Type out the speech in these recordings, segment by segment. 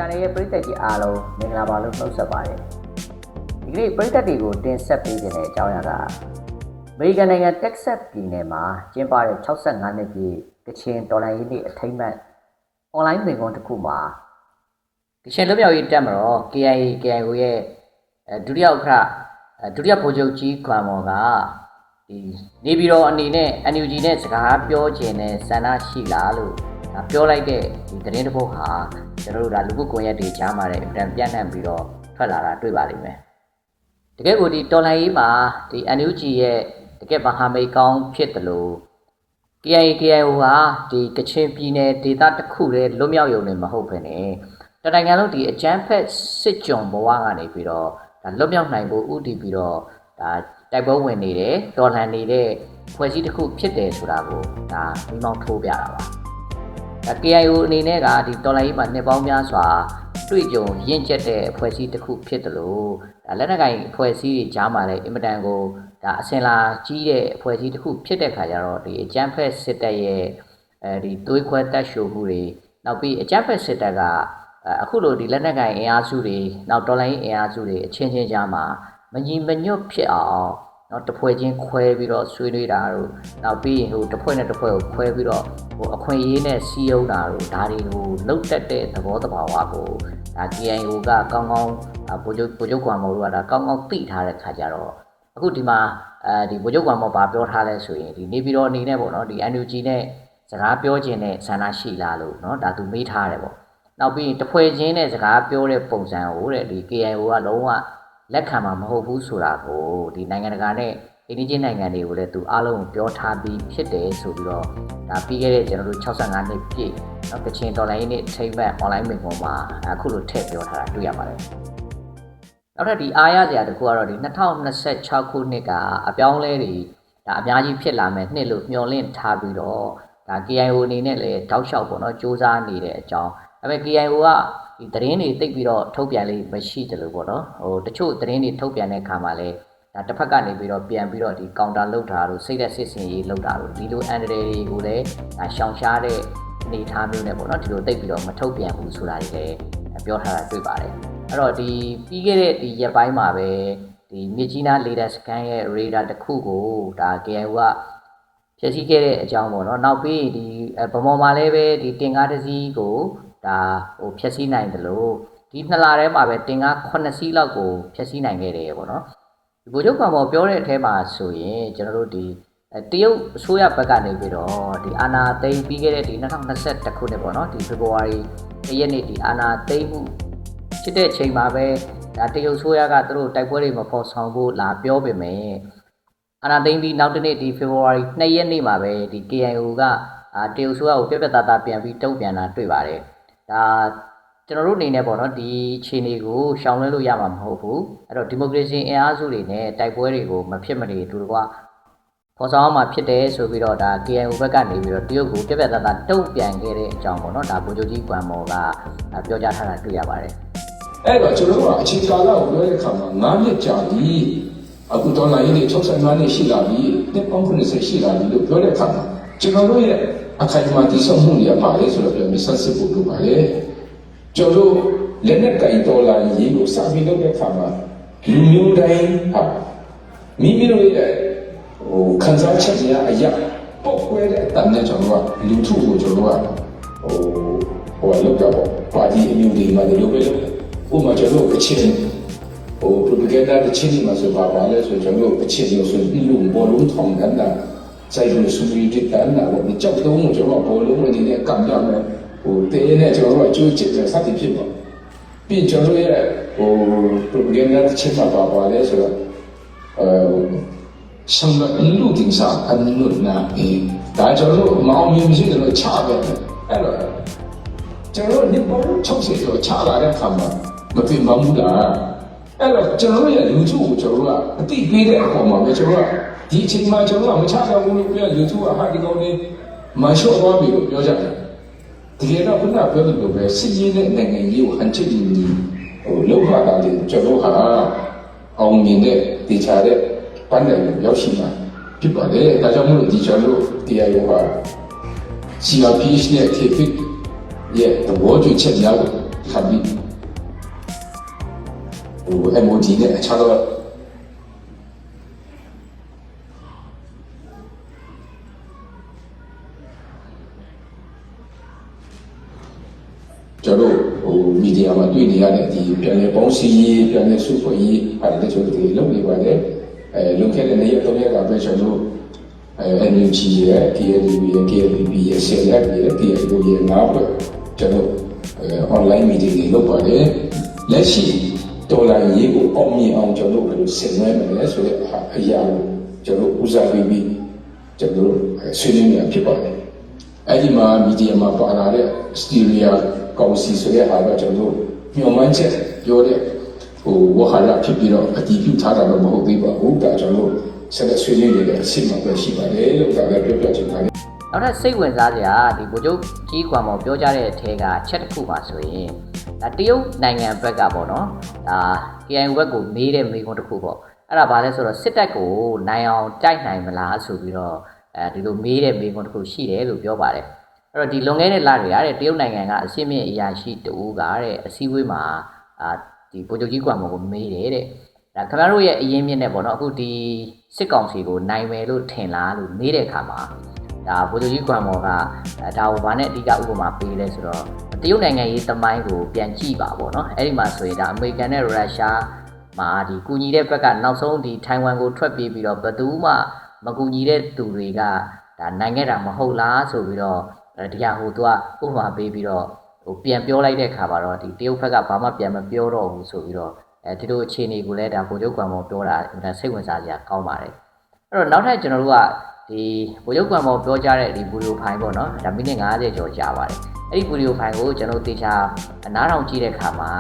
channel ရဲ့ပရိသတ်ကြီးအားလုံးမင်္ဂလာပါလို့နှုတ်ဆက်ပါတယ်ဒီကနေ့ပရိသတ်တွေကိုတင်ဆက်ပေးခြင်းတဲ့အကြောင်းအရာကအမေရိကန်နိုင်ငံတက်ဆက်ပြည်နယ်မှာကျင်းပတဲ့65နှစ်ပြည့်ကချင်တော်လှန်ရေးနေ့အထိမ်းအမှတ် online သင်ခန်းတစ်ခုမှာကချင်လူမျိုးရေးတက်မတော် KIO ရဲ့ဒုတိယဥက္ကဋ္ဌဒုတိယဗိုလ်ချုပ်ကြီးခွန်မော်ကဒီနေပြည်တော်အနေနဲ့ NUG နဲ့စကားပြောခြင်းနဲ့ဆန္ဒရှိလားလို့ပြောလိုက်တဲ့ဒီသတင်းတစ်ပုဒ်ဟာကျွန်တော်တို့ဒါလူမှုကွန်ရက်တွေကြားမှာလည်းအတန်ပြန့်နှံ့ပြီးတော့ထွက်လာတာတွေ့ပါလိမ့်မယ်တကယ်ကိုဒီတော်လှန်ရေးမှာဒီ NUG ရဲ့တကယ်မဟာမိတ်ကောင်းဖြစ်တယ်လို့ KIO ဟာဒီကချင်ပြည်နယ်ဒေသတစ်ခုရဲ့လွတ်မြောက်ရုံနဲ့မဟုတ်ဘဲနဲ့တနိုင်ငံလုံးဒီအကြမ်းဖက်စစ်ကြုံဘဝကနေပြီးတော့ဒါလွတ်မြောက်နိုင်ဖို့ဥတည်ပြီးတော့ဒါတိုက်ပွဲဝင်နေတယ်တော်လှန်နေတဲ့ဖွဲ့စည်းတစ်ခုဖြစ်တယ်ဆိုတာကိုဒါမိမောင်းထိုးပြတာပါKIO အနေနဲ့ကဒီတော်လိုင်းမှာနှစ်ပေါင်းများစွာတွေ့ကြုံရင့်ကျက်တဲ့အဖွဲ့အစည်းတစ်ခုဖြစ်တယ်လို့ဒါလက်နက်ကိုင်အဖွဲ့အစည်းတွေကြားမှာလည်းအင်မတန်ကိုဒါအစင်လာကြီးတဲ့အဖွဲ့အစည်းတစ်ခုဖြစ်တဲ့ခါကျတော့ဒီအကြမ်းဖက်စစ်တပ်ရဲ့ဒီသွေးခွဲတက်ရှို့မှုတွေနောက်ပြီးအကြမ်းဖက်စစ်တပ်ကအခုလိုဒီလက်နက်ကိုင်အင်အားစုတွေနောက်တော်လိုင်းအင်အားစုတွေအချင်းချင်းကြားမှာမညီမညွတ်ဖြစ်အောင်နော်တစ်ဖွဲ့ချင်းခွဲပြီးတော့ဆွေးနွေးတာတို့နောက်ပြီးဟိုတစ်ဖွဲ့နဲ့တစ်ဖွဲ့ကိုခွဲပြီးတော့ဟိုအခွင့်အရေးနဲ့စီးရုံးတာတို့ဒါတွေကိုလှုပ်တက်တဲ့သဘောတဘာဝကိုဒါ KIO ကကောင်းကောင်းဗိုလ်ချုပ်ကွမ်မော်တို့ကဒါကောင်းကောင်းသိထားတဲ့ခါကျတော့အခုဒီမှာဒီဗိုလ်ချုပ်ကွမ်မော်ဘာပြောထားလဲဆိုရင်ဒီနေပြည်တော်အနေနဲ့ပေါ့နော်ဒီ NUG နဲ့စကားပြောခြင်းနဲ့ဆန္ဒရှိလားလို့နော်ဒါသူမေးထားတယ်ပေါ့နောက်ပြီးတစ်ဖွဲ့ချင်းနဲ့စကားပြောတဲ့ပုံစံကိုတဲ့ဒီ KIO ကလုံးဝလက်ခံမှာမဟုတ်ဘူးဆိုတာကိုဒီနိုင်ငံတကာနဲ့အိန္ဒိယနိုင်ငံတွေကိုလည်းသူအားလုံးပြောထားပြီးဖြစ်တယ်ဆိုပြီးတော့ဒါပြီးခဲ့တဲ့ကျွန်တော်တို့65နှစ်ပြည့်ကချင်တော်လိုင်းနေ့ထိပ်မှတ် online မိန့်ခွန်းမှာအခုလိုထည့်ပြောထားတာတွေ့ရပါတယ်နောက်ထပ်ဒီအားရစရာတစ်ခုကတော့ဒီ2026ခုနှစ်ကအပြောင်းလဲတွေဒါအများကြီးဖြစ်လာမယ်နှစ်လို့မျှော်လင့်ထားပြီးတော့ဒါ KIO အနေနဲ့လည်းတောက်လျှောက်ပေါ့နော်စူးစမ်းနေတဲ့အကြောင်းဒါပေမဲ့ KIO ကဒီသတင်းတွေတိတ်ပြီးတော့ထုတ်ပြန်လေးမရှိတယ်လို့ပေါ့နော်ဟိုတချို့သတင်းတွေထုတ်ပြန်တဲ့အခါမှာလည်းဒါတစ်ဖက်ကနေပြီးတော့ပြန်ပြီးတော့ဒီကောင်တာလုပ်တာတို့စိတ်သက်စစ်စင်ရေးလုပ်တာတို့ဒီလိုအန်ဒရီတွေကိုလည်းဒါရှောင်ရှားတဲ့အနေအထားမျိုးနဲ့ပေါ့နော်ဒီလိုတိတ်ပြီးတော့မထုတ်ပြန်ဘူးဆိုတာတွေလည်းပြောထားတာတွေ့ပါတယ်အဲ့တော့ဒီပြီးခဲ့တဲ့ဒီရက်ပိုင်းမှာပဲဒီမြစ်ကြီးနားလေဒါစကန်ရဲ့ရေဒါတစ်ခုကိုဒါ KIO ကဖြည့်ဆည်းခဲ့တဲ့အကြောင်းပေါ့နော်နောက်ပြီးဒီဗမော်မှာလည်းပဲဒီတင်ကားတစ်စီးကိုဒါဟိုဖြည့်ဆည်းနိုင်တယ်လို့ဒီနှစ်လထဲမှာပဲတင်ကား9စီးလောက်ကိုဖြည့်ဆည်းနိုင်ခဲ့တယ်ပေါ့နော်ဒီဗိုလ်ချုပ်ကောင်ပေါ်ပြောတဲ့အထဲမှာဆိုရင်ကျွန်တော်တို့ဒီတရုတ်အစိုးရဘက်ကနေပြီးတော့ဒီအာဏာသိမ်းပြီးခဲ့တဲ့ဒီ2021ခုနှစ်ပေါ့နော်ဒီဖေဖော်ဝါရီ1ရက်နေ့ဒီအာဏာသိမ်းမှုဖြစ်တဲ့အချိန်မှာပဲဒါတရုတ်အစိုးရကသူတို့တိုက်ပွဲတွေမဖော်ဆောင်ဖို့လာပြောပေမဲ့အာဏာသိမ်းပြီးနောက်တစ်နေ့ဒီဖေဖော်ဝါရီ2ရက်နေ့မှာပဲဒီ KIO ကတရုတ်အစိုးရကိုပြက်ပြက်သားသားပြန်ပြီးတုံ့ပြန်တာတွေ့ပါတယ်ဒါကျွန်တော်တို့အနေနဲ့ပေါ့နော်ဒီခြေနေကိုရှောင်လွှဲလို့ရမှာမဟုတ်ဘူးအဲ့တော့ဒီမိုကရေစီအင်အားစုတွေနဲ့တိုက်ပွဲတွေကိုမဖြစ်မနေတူတကွာဖော်ဆောင်အောင်မှာဖြစ်တယ်ဆိုပြီးတော့ဒါ KIO ဘက်ကနေပြီးတော့တရုတ်ကိုပြက်ပြက်သားသားတုံ့ပြန်ခဲ့တဲ့အကြောင်းပေါ့နော်ဒါဗိုလ်ချုပ်ကြီးကွမ်မော်ကပြောကြားထားတာတွေ့ရပါတယ်အဲ့တော့ကျွန်တော်တို့ကအချိန်ကာလကိုပြောတဲ့အခါမှာ9နှစ်ကြာပြီအခုဒေါ်လာရင်းတွေ65နှစ်ရှိလာပြီနှစ်ပေါင်း90ရှိလာပြီလို့ပြောတဲ့အခါမှာကျွန်တော်တို့ရဲ့အခိုင်အမာတည်ဆောက်မှုတွေကပါလေဆိုတော့ပြန်ဆက်စစ်ဖို့လိုပါလေကျွန်တော်တို့လက်နက်ကင်ဒေါ်လာရင်းကိုစပြီးလုပ်တဲ့အခါမှာလူမျိုးတိုင်းဟာမိမိတို့ရဲ့ဟိုခံစားချက်တွေအရာပုတ်ခွဲတဲ့အတန်နဲ့ကျွန်တော်ကလူထုကိုကျွန်တော်ကဟိုလောက်တော့ပါတီအမျိုးတွေမှာဒီလိုပဲလုပ်ဥပမာကျွန်တော်ကချင်ဟို propaganda 的清理嘛，是吧？完了说ကျွန်တော်အချင်းချင်းဆိုပြီးလို့ဘောလုံးထောင်กันတာစိုက်လို့ဆူရီတက်တာလို့ကြောက်တော့ကျွန်တော်ဘောလုံးအနေနဲ့ကံရမယ်ဟိုတဲနဲ့ကျွန်တော်ကကြိုးချစ်တဲ့စသဖြင့်ပေါ့ပြီးကျွန်တော်ရဲ့ဟို propaganda 的清理ပါပါလဲဆိုတော့上了路顶上很论那ဒါကျွန်တော်မအောင်မြင်မရှိတယ်လို့ချပဲအဲ့တော့ကျွန်တော်ဒီဘော60ကျော်ချလာတဲ့အခါမှာမတင်ပါဘူးလားအဲ့တော့ကျွန်တော်ရဲ့လူထုကိုကျွန်တော်ကအသိပေးတဲ့အပေါ်မှာပဲကျွန်တော်ကဒီအချိန်မှာကျွန်တော်ကမချတော့ဘူးလို့ပြောလူထုကဟာဒီကောင်လေးမလျှော့သွားပြီလို့ပြောကြတယ်တကယ်တော့ခုနပြောသလိုပဲစစ်ရေးနဲ့နိုင်ငံရေးကိုဟန်ချက်ပြီးဟိုလောက်ခတာတွေကျွန်တော်ဟာအောင်မြင်တဲ့တည်ချတဲ့ပန်းတယ်ရောက်ရှိမှာဖြစ်ပါတယ်ဒါကြောင့်မို့လို့ဒီကျွန်တော်တရားရောဟာ CRPH နဲ့ TFIC ရဲ့သဘောတူချက်များကိုထပ်ပြီးMOD နဲ့အခြားသောကျွန်တော်မီဒီယာမှာတွေ့နေရတဲ့ဒီပြန်လည်ပေါင်းစည်းရေးပြန်လည်စုဖွဲ့ရေးအဲ့ဒါကျွန်တော်ဒီလုပ်နေပါတယ်လွန်ခဲ့တဲ့နေ့ရက်3ရက်ကပဲကျွန်တော်NUG ရဲ့ KLB ရဲ့ KLB ရဲ့ CLF ရဲ့ TLO ရဲ့နားပဲကျွန်တော်online meeting တွေလုပ်ပါတယ်လက်ရှိဒေါ်လာရေးကိုအောင်မြင်အောင်ကျွန်တော်တို့ဆင်နွှဲမယ်လဲဆိုတဲ့အရာကိုကျွန်တော်ဦးစားပေးပြီးကျွန်တော်ဆွေးနွေးနေဖြစ်ပါတယ်အဲ့ဒီမှာမီဒီယာမှာပါလာတဲ့ Styria ကောင်စီဆိုတဲ့အားကကျွန်တော်မျှော်မှန်းချက်ပြောတဲ့ဝဟာရဖြစ်ပြီးတော့အတည်ပြုထားတာတော့မဟုတ်သေးပါဘူးဒါကျွန်တော်ဆက်လက်ဆွေးနွေးနေတဲ့အဆင့်မှာပဲရှိပါတယ်လို့ဒါလည်းပြောချင်ပါတယ်နောက်ထပ်စိတ်ဝင်စားစရာဒီဗိုလ်ချုပ်ကြီးကွာမော်ပြောကြတဲ့အထက်ကချက်တစ်ခုပါဆိုရင်ဒါတရုတ်နိုင်ငံဘက်ကပေါ့နော်ဒါ KIO ဘက်ကိုမေးတဲ့မေးခွန်းတစ်ခုပေါ့အဲ့ဒါဘာလဲဆိုတော့စစ်တပ်ကိုနိုင်အောင်တိုက်နိုင်မလားဆိုပြီးတော့ဒီလိုမေးတဲ့မေးခွန်းတစ်ခုရှိတယ်လို့ပြောပါတယ်အဲ့တော့ဒီလွန်ခဲ့တဲ့လတွေရတဲ့တရုတ်နိုင်ငံကအရှင်းမြင့်အရာရှိတူကတဲ့အစည်းအဝေးမှာဒီဗိုလ်ချုပ်ကြီးကွာမော်ကိုမေးတယ်တဲ့ဒါခင်ဗျားတို့ရဲ့အရင်းမြစ်နဲ့ပေါ့နော်အခုဒီစစ်ကောင်စီကိုနိုင်မယ်လို့ထင်လားလို့မေးတဲ့အခါမှာဒါဗိုလ်ချုပ်ကြီးကွမ်မော်ကဒါကိုဘာနဲ့အဓိကဥပမာပေးလဲဆိုတော့တရုတ်နိုင်ငံရေးသမိုင်းကိုပြန်ကြည့်ပါပေါ့နော်အဲ့ဒီမှာဆိုရင်ဒါအမေရိကန်နဲ့ရုရှားမှာဒီကူညီတဲ့ဘက်ကနောက်ဆုံးဒီထိုင်ဝမ်ကိုထွက်ပြေးပြီးတော့ဘယ်သူမှမကူညီတဲ့သူတွေကဒါနိုင်ခဲ့တာမဟုတ်လားဆိုပြီးတော့ဒီဟာဟိုသူကဥပမာပေးပြီးတော့ပြန်ပြောလိုက်တဲ့အခါမှာတော့ဒီတရုတ်ဘက်ကဘာမှပြန်မပြောတော့ဘူးဆိုပြီးတော့ဒီလိုအခြေအနေကိုလည်းဒါဗိုလ်ချုပ်ကွမ်မော်ပြောတာဒါစိတ်ဝင်စားစရာကောင်းပါတယ်အဲ့တော့နောက်ထပ်ကျွန်တော်တို့ကဒီဗိုလ်ချုပ်ကွမ်မော်ပြောကြတဲ့ဒီဗီဒီယိုဖိုင်ပေါ့နော်ဒါမိနစ်50ကျော်ကြာပါတယ်အဲ့ဒီဗီဒီယိုဖိုင်ကိုကျွန်တော်တေချာနားထောင်ကြည့်တဲ့အခါမှာ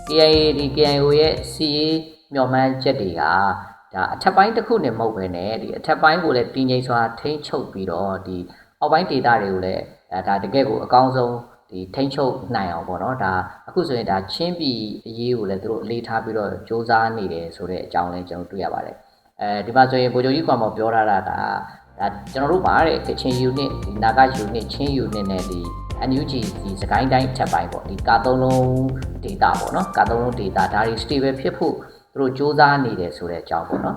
KIA ဒီ KIO ရဲ့စီရေးမျှော်မှန်းချက်တွေကဒါအထက်ပိုင်းတစ်ခုနဲ့မဟုတ်ဘဲနဲ့ဒီအထက်ပိုင်းကိုလည်းတည်ငြိမ်စွာထိန်းချုပ်ပြီးတော့ဒီအောက်ပိုင်းဒေသတွေကိုလည်းဒါတကယ့်ကိုအကောင်းဆုံးဒီထိန်းချုပ်နိုင်အောင်ပေါ့နော်ဒါအခုဆိုရင်ဒါချင်းပြည်အရေးကိုလည်းသူတို့အလေးထားပြီးတော့စ조사နေတယ်ဆိုတဲ့အကြောင်းလည်းကျွန်တော်တွေ့ရပါတယ်ဒီမှာဆိုရင်ဗိုလ်ချုပ်ကြီးကွမ်မော်ပြောထားတာကဒါကျွန်တော်တို့ပါတဲ့ကချင် unit ဒီနာဂ unit ချင်း unit နဲ့ဒီ NUG ဒီစကိုင်းတိုင်းထက်ပိုင်းပေါ့ဒီကာသုံးလုံးဒေတာပေါ့နော်ကာသုံးလုံးဒေတာဒါတွေ stable ဖြစ်ဖို့သူတို့စ조사နေတယ်ဆိုတဲ့အကြောင်းပေါ့နော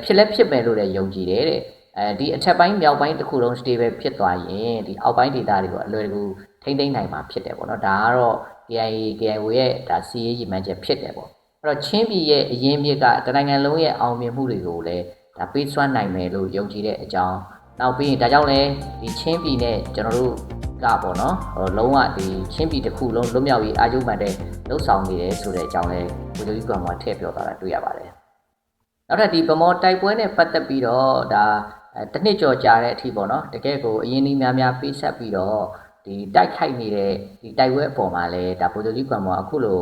်ဖြစ်လဲဖြစ်မယ်လို့လည်းယုံကြည်တယ်တဲ့ဒီအထက်ပိုင်းမြောက်ပိုင်းတစ်ခုလုံး stable ဖြစ်သွားရင်ဒီအောက်ပိုင်းဒေတာတွေကိုအလွယ်တကူထိမ့်သိမ်းနိုင်မှာဖြစ်တယ်ပေါ့နော်ဒါကတော့ KIA KIO ရဲ့ဒါစီရေးရည်မှန်းချက်ဖြစ်တယ်ပေါ့အဲ့တော့ချင်းပြည်ရဲ့အရင်းမြစ်ကတနိုင်ငံလုံးရဲ့အောင်မြင်မှုတွေကိုလည်းဒါပေးစွမ်းနိုင်မယ်လို့ယုံကြည်တဲ့အကြောင်းနောက်ပြီးရင်ဒါကြောင့်လည်းဒီချင်းပြည်နဲ့ကျွန်တော်တို့ကပေါ့နော်လုံးဝဒီချင်းပြည်တစ်ခုလုံးလွတ်မြောက်ရေးအာရုံမှန်တဲ့လှုပ်ဆောင်နေတယ်ဆိုတဲ့အကြောင်းလည်းဗိုလ်ချုပ်ကြီးကွမ်မော်ထည့်ပြောသွားတာတွေ့ရပါတယ်နောက်ထပ်ဒီဗမော်တိုက်ပွဲနဲ့ပတ်သက်ပြီးတော့ဒါတစ်နှစ်ကျော်ကြာတဲ့အထိပေါ့နော်တကယ်ကိုအရင်ကြီးများများပေးဆက်ပြီးတော့ဒီတိုက်ခိုက်နေတဲ့ဒီတိုက်ပွဲအပေါ်မှာလည်းဒါဗိုလ်ချုပ်ကြီးကွမ်မော်အခုလို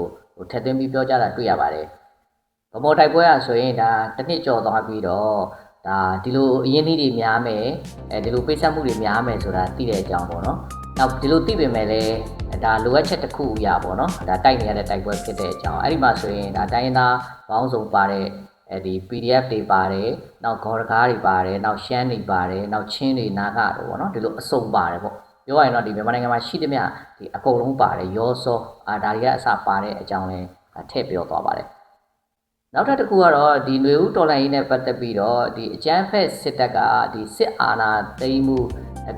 ထည့်သွင်းပြီးပြောကြတာတွေ့ရပါတယ်ဗမော်တိုက်ပွဲอ่ะဆိုရင်ဒါတစ်နှစ်ကျော်သွားပြီးတော့ဒါဒီလိုအရင်ကြီးတွေများမယ်ဒီလိုပေးဆက်မှုတွေများမယ်ဆိုတာသိတဲ့အကြောင်းပေါ့နော်နောက်ဒီလိုသိပေမဲ့လည်းဒါလိုအပ်ချက်တစ်ခုအရာပေါ့နော်ဒါတိုက်နေရတဲ့တိုက်ပွဲဖြစ်တဲ့အကြောင်းအဲ့ဒီမှာဆိုရင်ဒါတိုင်းရင်းသားပေါင်းစုံပါတဲ့ဒီ PDF တွေပါတယ်နောက်ဂေါ်ရကားတွေပါတယ်နောက်ရှမ်းတွေပါတယ်နောက်ချင်းတွေနာဂတွေပေါ့နော်ဒီလိုအစုံပါတယ်ပေါ့ပြောရရင်တော့ဒီမြန်မာနိုင်ငံမှာရှိသမျှဒီအကုန်လုံးပါတယ်ရောစောဒါတွေကအစပါတဲ့အကြောင်းလဲထည့်ပြောသွားပါတယ်နောက်ထပ်တစ်ခုကတော့ဒီຫນွေဦးတော်လိုင်းရေးနဲ့ပတ်သက်ပြီးတော့ဒီအကြမ်းဖက်စစ်တပ်ကဒီစစ်အာဏာသိမ်းမှု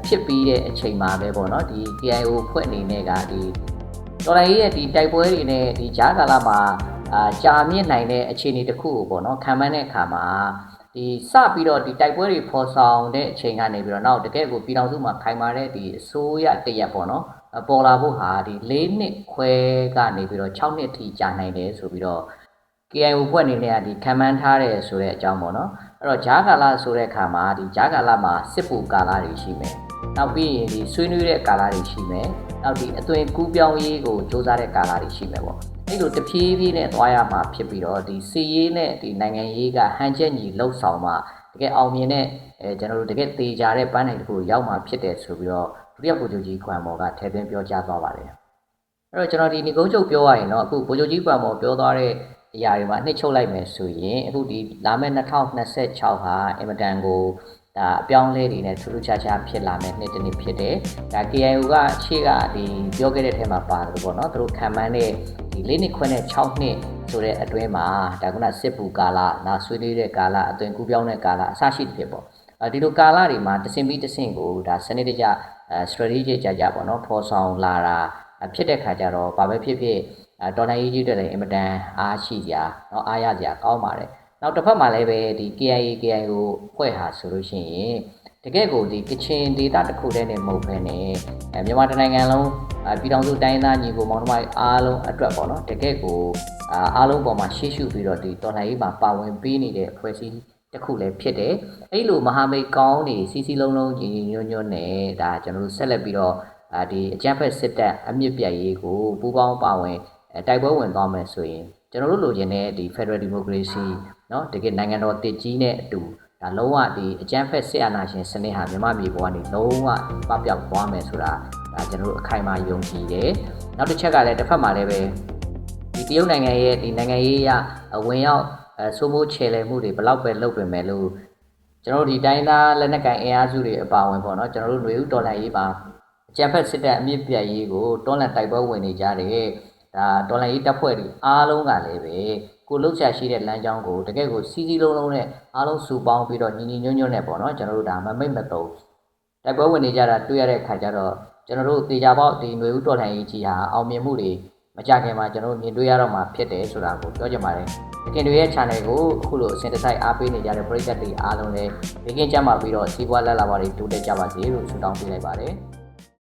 ဖြစ်ပြီးတဲ့အချိန်မှာပဲပေါ့နော်ဒီ KIO ဖွဲ့အနေနဲ့ကဒီတော်လိုင်းရေးရဲ့ဒီတိုက်ပွဲတွေနဲ့ဒီဂျားကာလမှာကြာမြင့်နိုင်တဲ့အခြေအနေတစ်ခုကိုပေါ့နော်ခံမှန်းတဲ့အခါမှာဒီစပြီးတော့ဒီတိုက်ပွဲတွေဖော်ဆောင်တဲ့အချိန်ကနေပြီးတော့နောက်တကယ်ကိုပြည်တော်စုမှာခိုင်မာတဲ့ဒီအစိုးရတရက်ပေါ့နော်ပေါ်လာဖို့ဟာဒီ၄နှစ်ခွဲကနေပြီးတော့6နှစ်ထိကြာနိုင်တယ်ဆိုပြီးတော့ KIO ဖွဲ့အနေနဲ့ဒီခံမှန်းထားတယ်ဆိုတဲ့အကြောင်းပေါ့နော်အဲ့တော့ဂျားကာလဆိုတဲ့အခါမှာဒီဂျားကာလမှာစစ်ပူကာလတွေရှိမယ်နောက်ပြီးရင်ဒီဆွေးနွေးတဲ့ကာလတွေရှိမယ်နောက်ဒီအသွင်ကူးပြောင်းရေးကိုစ조사တဲ့ကာလတွေရှိမယ်ပေါ့အဲ့လိုတဖြည်းဖြည်းနဲ့သွားရမှာဖြစ်ပြီးတော့ဒီစီရေးနဲ့ဒီနိုင်ငံရေးကဟန်ချက်ညီလှုပ်ဆောင်မှတကယ်အောင်မြင်တဲ့ကျွန်တော်တို့တကယ်တေချာတဲ့ပန်းနိုင်တစ်ခုရောက်မှာဖြစ်တယ်ဆိုပြီးတော့ဒုတိယဗိုလ်ချုပ်ကြီးကွမ်မော်ကထည့်သွင်းပြောကြားသွားပါတယ်အဲ့တော့ကျွန်တော်ဒီနေကုန်းချုပ်ပြောရရင်တော့အခုဗိုလ်ချုပ်ကြီးကွမ်မော်ပြောသွားတဲ့အရာတွေမှာနှိမ့်ချုပ်လိုက်မယ်ဆိုရင်အခုဒီလာမယ့်2026ဟာအင်မတန်ကို ဒါအပြောင်းလဲတွေနဲ့ထူးထူးခြားခြားဖြစ်လာမယ်နှစ်တစ်နှစ်ဖြစ်တယ်ဒါ KIO ကရှေ့ကဒီပြောခဲ့တဲ့ထဲမှာပါတယ်ပေါ့နော်သူတို့ခံမှန်းတဲ့ဒီ၄နှစ်ခွဲနဲ့6နှစ်ဆိုတဲ့အတွင်းမှာဒါကစစ်ပူကာလနောက်ဆွေးနွေးတဲ့ကာလအသွင်ကူးပြောင်းတဲ့ကာလအစရှိတဲ့ဖြစ်ပေါ့ဒီလိုကာလတွေမှာတဆင့်ပြီးတဆင့်ကိုဒါစနစ်တကျstrategy ကြပေါ့နော်ဖော်ဆောင်လာတာဖြစ်တဲ့ခါကျတော့ဘာပဲဖြစ်ဖြစ်တော်နိုင်ရေးတွေလည်းအင်မတန်အားရှိကြเนาะအားရကြကောင်းပါတယ်နောက်တစ်ဖက်မှာလည်းပဲဒီ KIA KIO ဖွဲ့ဟာဆိုလို့ရှိရင်တကယ့်ကိုဒီကချင်ဒေသတစ်ခုတည်းနဲ့မဟုတ်ဘဲနဲ့မြန်မာနိုင်ငံလုံးပြည်ထောင်စုတိုင်းသားညီကိုမောင်နှမအားလုံးအတွက်ပေါ့နော်တကယ့်ကိုအားလုံးပေါ်မှာရှေ့ရှုပြီးတော့ဒီတော်လှန်ရေးမှာပါဝင်ပေးနေတဲ့အဖွဲ့အစည်းတစ်ခုလည်းဖြစ်တယ်အဲ့လိုမဟာမိတ်ကောင်းနေစီစီလုံးလုံးညီညွတ်ညွတ်နဲ့ဒါကျွန်တော်တို့ဆက်လက်ပြီးတော့ဒီအကြမ်းဖက်စစ်တပ်အမြင့်ပြတ်ရေးကိုပူးပေါင်းပါဝင်တိုက်ပွဲဝင်သွားမယ်ဆိုရင်ကျွန်တော်တို့လိုချင်တဲ့ဒီ Federal Democracy เนาะတကယ်နိုင်ငံတော်တည်ကြီးနဲ့အတူဒါလုံးဝဒီအကြမ်းဖက်စစ်အာဏာရှင်စနစ်ဟာမြန်မာပြည်ပေါ်ကနေလုံးဝပပျောက်သွားမယ်ဆိုတာဒါကျွန်တော်တို့အခိုင်အမာယုံကြည်တယ်နောက်တစ်ချက်ကလည်းတစ်ဖက်မှာလည်းပဲဒီတရုတ်နိုင်ငံရဲ့ဒီနိုင်ငံရေးအရဝင်ရောက်စိုးမိုးချေလှယ်မှုတွေဘလောက်ပဲလုပ်ပြင်မယ်လို့ကျွန်တော်တို့ဒီတိုင်းသားလက်နက်ကိုင်အင်အားစုတွေအပါဝင်ပေါ့เนาะကျွန်တော်တို့ຫນွေဥတော်လှန်ရေးပါအကြမ်းဖက်စစ်တပ်အမြင့်ပြတ်ရေးကိုတွန်းလှန်တိုက်ပွဲဝင်နေကြတယ်ဒါတော်လှန်ရေးတပ်ဖွဲ့တွေအားလုံးကလည်းပဲကိုလှုပ်ရှားရှိတဲ့လမ်းကြောင်းကိုတကယ်ကိုစီစီလုံးလုံးနဲ့အားလုံးစုပေါင်းပြီးတော့ညီညီညွတ်ညွတ်နဲ့ပေါ့နော်ကျွန်တော်တို့ဒါမမိတ်မတုံတိုက်ပွဲဝင်နေကြတာတွေ့ရတဲ့ခါကျတော့ကျွန်တော်တို့တေချာပေါက်ဒီຫນွေဥတော်လှန်ရေးကြီးဟာအောင်မြင်မှုတွေမကြခင်မှာကျွန်တော်တို့မြင်တွေ့ရတော့မှာဖြစ်တယ်ဆိုတာကိုပြောချင်ပါတယ်။ခင်တွေရဲ့ channel ကိုအခုလိုအစဉ်တစိုက်အားပေးနေကြတဲ့ပရိသတ်တွေအားလုံးလည်းဘေးကင်းကြမှာပြီးတော့စီးပွားလက်လာပါတွေတိုးတက်ကြပါစေလို့ဆုတောင်းပေးလိုက်ပါတယ်။